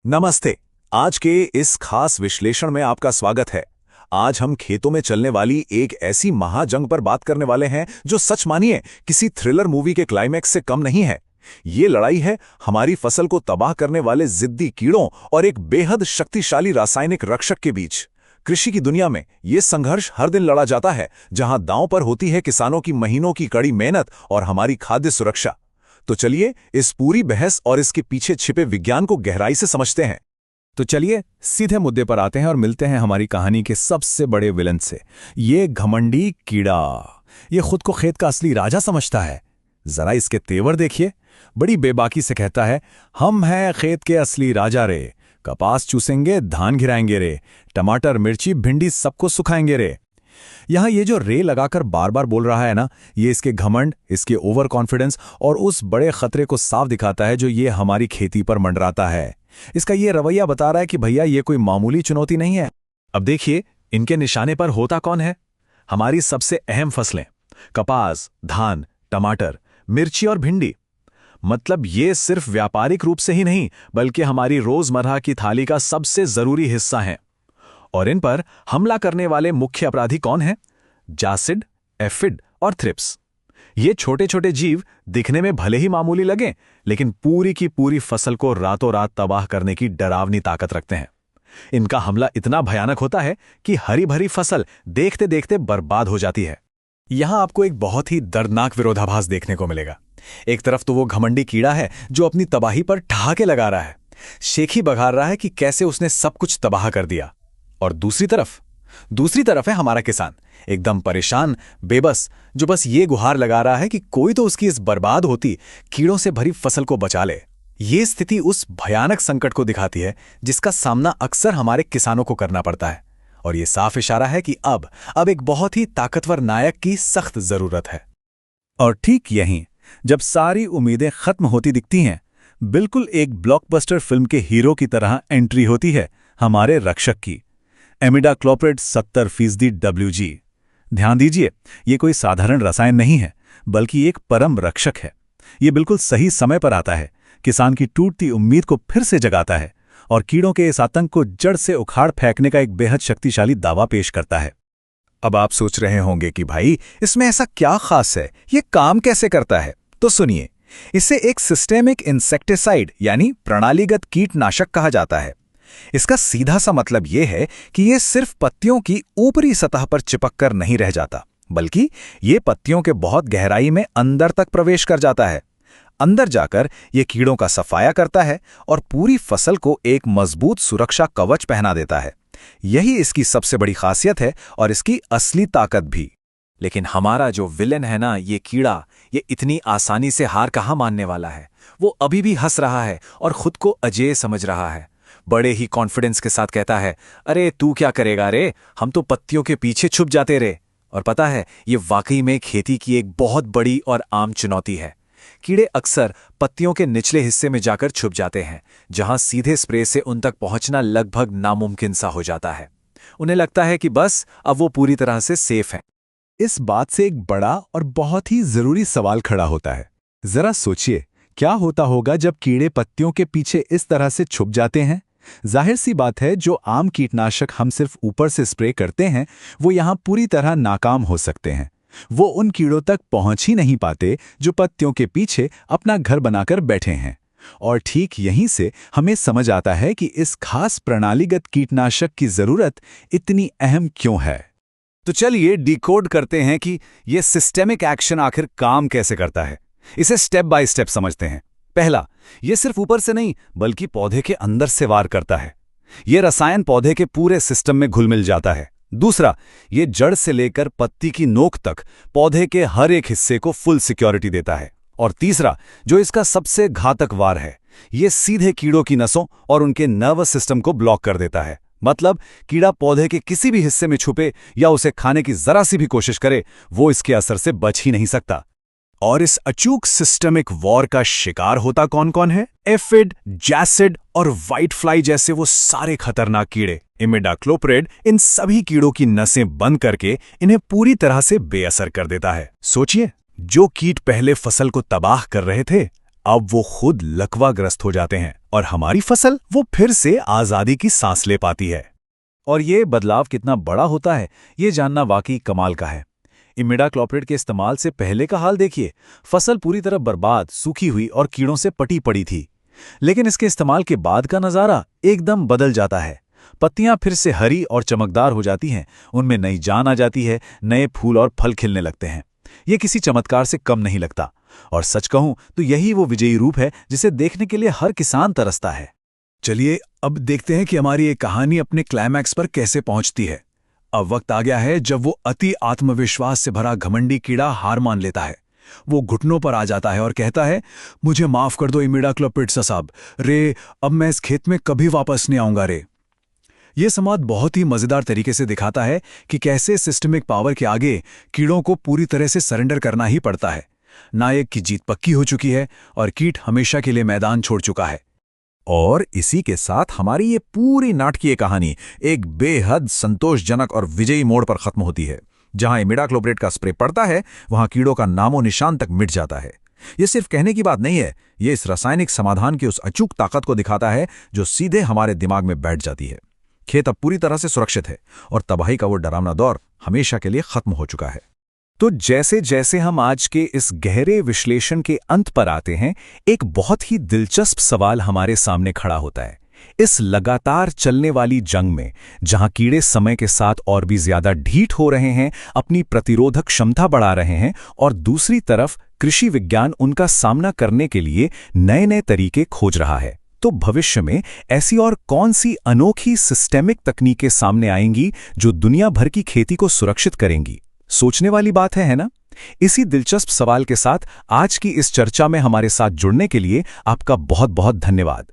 नमस्ते। आज के इस खास विश्लेषण में आपका स्वागत है। आज हम खेतों में चलने वाली एक ऐसी महाजंग पर बात करने वाले हैं जो सच मानिए किसी थ्रिलर मूवी के क्लाइमैक्स से कम नहीं है। ये लड़ाई है हमारी फसल को तबाह करने वाले जिद्दी कीड़ों और एक बेहद शक्तिशाली रासायनिक रक्षक के बीच। कृषि की दुनिया में ये संघर्ष हर दिन लड़ा जाता है, जहां दांव पर होती है किसानों की महीनों की कड़ी मेहनत और हमारी खाद्य सुरक्षा। तो चलिए इस पूरी बहस और इसके पीछे छिपे विज्ञान को गहराई से समझते हैं। तो चलिए सीधे मुद्दे पर आते हैं और मिलते हैं हमारी कहानी के सबसे बड़े विलन से। ये घमंडी कीड़ा, ये खुद को खेत का असली राजा समझता है। जरा इसके तेवर देखिए। बड़ी बेबाकी से कहता है, हम हैं खेत के असली राजा रे, कपास चूसेंगे, धान गिराएंगे रे, टमाटर मिर्ची भिंडी सबको सुखाएंगे रे। यहां ये जो रे लगाकर बार बार बोल रहा है ना, ये इसके घमंड, इसके ओवर कॉन्फिडेंस और उस बड़े खतरे को साफ दिखाता है जो ये हमारी खेती पर मंडराता है। इसका ये रवैया बता रहा है कि भैया ये कोई मामूली चुनौती नहीं है। अब देखिए इनके निशाने पर होता कौन है? हमारी सबसे अहम फसलें, कपास, धान, टमाटर, मिर्ची और भिंडी। मतलब ये सिर्फ व्यापारिक रूप से ही नहीं बल्कि हमारी रोजमर्रा की थाली का सबसे जरूरी हिस्सा है। और इन पर हमला करने वाले मुख्य अपराधी कौन हैं? जासिड, एफिड और थ्रिप्स। ये छोटे छोटे जीव दिखने में भले ही मामूली लगें, लेकिन पूरी की पूरी फसल को रातों रात तबाह करने की डरावनी ताकत रखते हैं। इनका हमला इतना भयानक होता है कि हरी भरी फसल देखते देखते बर्बाद हो जाती है। यहां आपको एक बहुत ही दर्दनाक विरोधाभास देखने को मिलेगा। एक तरफ तो वो घमंडी कीड़ा है जो अपनी तबाही पर ठहाके लगा रहा है, शेखी बघार रहा है कि कैसे उसने सब कुछ तबाह कर दिया। और दूसरी तरफ है हमारा किसान, एकदम परेशान, बेबस, जो बस ये गुहार लगा रहा है कि कोई तो उसकी इस बर्बाद होती कीड़ों से भरी फसल को बचा ले। ये स्थिति उस भयानक संकट को दिखाती है जिसका सामना अक्सर हमारे किसानों को करना पड़ता है। और ये साफ इशारा है कि अब एक बहुत ही ताकतवर नायक की सख्त जरूरत है। और ठीक यहीं जब सारी उम्मीदें खत्म होती दिखती हैं, बिल्कुल एक ब्लॉकबस्टर फिल्म के हीरो की तरह एंट्री होती है हमारे रक्षक की। Imidacloprid 70% WG। ध्यान दीजिए, ये कोई साधारण रसायन नहीं है बल्कि एक परम रक्षक है। ये बिल्कुल सही समय पर आता है, किसान की टूटती उम्मीद को फिर से जगाता है और कीड़ों के इस आतंक को जड़ से उखाड़ फेंकने का एक बेहद शक्तिशाली दावा पेश करता है। अब आप सोच रहे होंगे कि भाई इसमें ऐसा क्या खास है, ये काम कैसे करता है? तो सुनिए, इसे एक सिस्टेमिक इंसेक्टिसाइड यानी प्रणालीगत कीटनाशक कहा जाता है। इसका सीधा सा मतलब यह है कि यह सिर्फ पत्तियों की ऊपरी सतह पर चिपक कर नहीं रह जाता, बल्कि यह पत्तियों के बहुत गहराई में अंदर तक प्रवेश कर जाता है। अंदर जाकर यह कीड़ों का सफाया करता है और पूरी फसल को एक मजबूत सुरक्षा कवच पहना देता है। यही इसकी सबसे बड़ी खासियत है और इसकी असली ताकत भी। लेकिन हमारा जो विलेन है ना, ये कीड़ा, ये इतनी आसानी से हार कहाँ मानने वाला है। वो अभी भी हंस रहा है और खुद को अजेय समझ रहा है। बड़े ही कॉन्फिडेंस के साथ कहता है, अरे तू क्या करेगा रे, हम तो पत्तियों के पीछे छुप जाते रे। और पता है, ये वाकई में खेती की एक बहुत बड़ी और आम चुनौती है। कीड़े अक्सर पत्तियों के निचले हिस्से में जाकर छुप जाते हैं, जहां सीधे स्प्रे से उन तक पहुंचना लगभग नामुमकिन सा हो जाता है। उन्हें लगता है कि बस अब वो पूरी तरह से सेफ हैं। इस बात से एक बड़ा और बहुत ही जरूरी सवाल खड़ा होता है। जरा सोचिए, क्या होता होगा जब कीड़े पत्तियों के पीछे इस तरह से छुप जाते हैं? जाहिर सी बात है, जो आम कीटनाशक हम सिर्फ ऊपर से स्प्रे करते हैं वो यहां पूरी तरह नाकाम हो सकते हैं। वो उन कीड़ों तक पहुंच ही नहीं पाते जो पत्तियों के पीछे अपना घर बनाकर बैठे हैं। और ठीक यहीं से हमें समझ आता है कि इस खास प्रणालीगत कीटनाशक की जरूरत इतनी अहम क्यों है। तो चलिए डिकोड करते हैं कि यह सिस्टेमिक एक्शन आखिर काम कैसे करता है। इसे स्टेप बाय स्टेप समझते हैं। पहला, यह सिर्फ ऊपर से नहीं बल्कि पौधे के अंदर से वार करता है। यह रसायन पौधे के पूरे सिस्टम में घुल मिल जाता है। दूसरा, यह जड़ से लेकर पत्ती की नोक तक पौधे के हर एक हिस्से को फुल सिक्योरिटी देता है। और तीसरा, जो इसका सबसे घातक वार है, यह सीधे कीड़ों की नसों और उनके नर्वस सिस्टम को ब्लॉक कर देता है। मतलब कीड़ा पौधे के किसी भी हिस्से में छुपे या उसे खाने की जरा सी भी कोशिश करे, वो इसके असर से बच ही नहीं सकता। और इस अचूक सिस्टमिक वॉर का शिकार होता कौन कौन है? एफिड, जैसिड और व्हाइट फ्लाई जैसे वो सारे खतरनाक कीड़े। इमिडाक्लोप्रिड इन सभी कीड़ों की नसें बंद करके इन्हें पूरी तरह से बेअसर कर देता है। सोचिए, जो कीट पहले फसल को तबाह कर रहे थे, अब वो खुद लकवाग्रस्त हो जाते हैं और हमारी फसल वो फिर से आज़ादी की सांस ले पाती है। और ये बदलाव कितना बड़ा होता है, ये जानना वाकई कमाल का है। इमिडाक्लोप्रिड के इस्तेमाल से पहले का हाल देखिए, फसल पूरी तरह बर्बाद, सूखी हुई और कीड़ों से पटी पड़ी थी। लेकिन इसके इस्तेमाल के बाद का नज़ारा एकदम बदल जाता है। पत्तियां फिर से हरी और चमकदार हो जाती हैं, उनमें नई जान आ जाती है, नए फूल और फल खिलने लगते हैं। ये किसी चमत्कार से कम नहीं लगता। और सच कहूं तो यही वो विजयी रूप है जिसे देखने के लिए हर किसान तरसता है। चलिए अब देखते हैं कि हमारी ये कहानी अपने क्लाइमैक्स पर कैसे पहुंचती है। अब वक्त आ गया है जब वो अति आत्मविश्वास से भरा घमंडी कीड़ा हार मान लेता है। वो घुटनों पर आ जाता है और कहता है, मुझे माफ कर दो इमिडाक्लोप्रिड साहब, रे अब मैं इस खेत में कभी वापस नहीं आऊंगा रे। ये संवाद बहुत ही मजेदार तरीके से दिखाता है कि कैसे सिस्टमिक पावर के आगे कीड़ों को पूरी तरह से सरेंडर करना ही पड़ता है। नायक की जीत पक्की हो चुकी है और कीट हमेशा के लिए मैदान छोड़ चुका है। और इसी के साथ हमारी ये पूरी नाटकीय कहानी एक बेहद संतोषजनक और विजयी मोड़ पर खत्म होती है। जहां इमिडाक्लोप्रिड का स्प्रे पड़ता है, वहां कीड़ों का नामो निशान तक मिट जाता है। ये सिर्फ कहने की बात नहीं है, ये इस रासायनिक समाधान की उस अचूक ताकत को दिखाता है जो सीधे हमारे दिमाग में बैठ जाती है। खेत अब पूरी तरह से सुरक्षित है और तबाही का वो डरावना दौर हमेशा के लिए खत्म हो चुका है। तो जैसे जैसे हम आज के इस गहरे विश्लेषण के अंत पर आते हैं, एक बहुत ही दिलचस्प सवाल हमारे सामने खड़ा होता है। इस लगातार चलने वाली जंग में, जहां कीड़े समय के साथ और भी ज्यादा ढीठ हो रहे हैं, अपनी प्रतिरोधक क्षमता बढ़ा रहे हैं, और दूसरी तरफ कृषि विज्ञान उनका सामना करने के लिए नए नए तरीके खोज रहा है, तो भविष्य में ऐसी और कौन सी अनोखी सिस्टेमिक तकनीकें सामने आएंगी जो दुनिया भर की खेती को सुरक्षित करेंगी? सोचने वाली बात है ना? इसी दिलचस्प सवाल के साथ आज की इस चर्चा में हमारे साथ जुड़ने के लिए आपका बहुत बहुत धन्यवाद।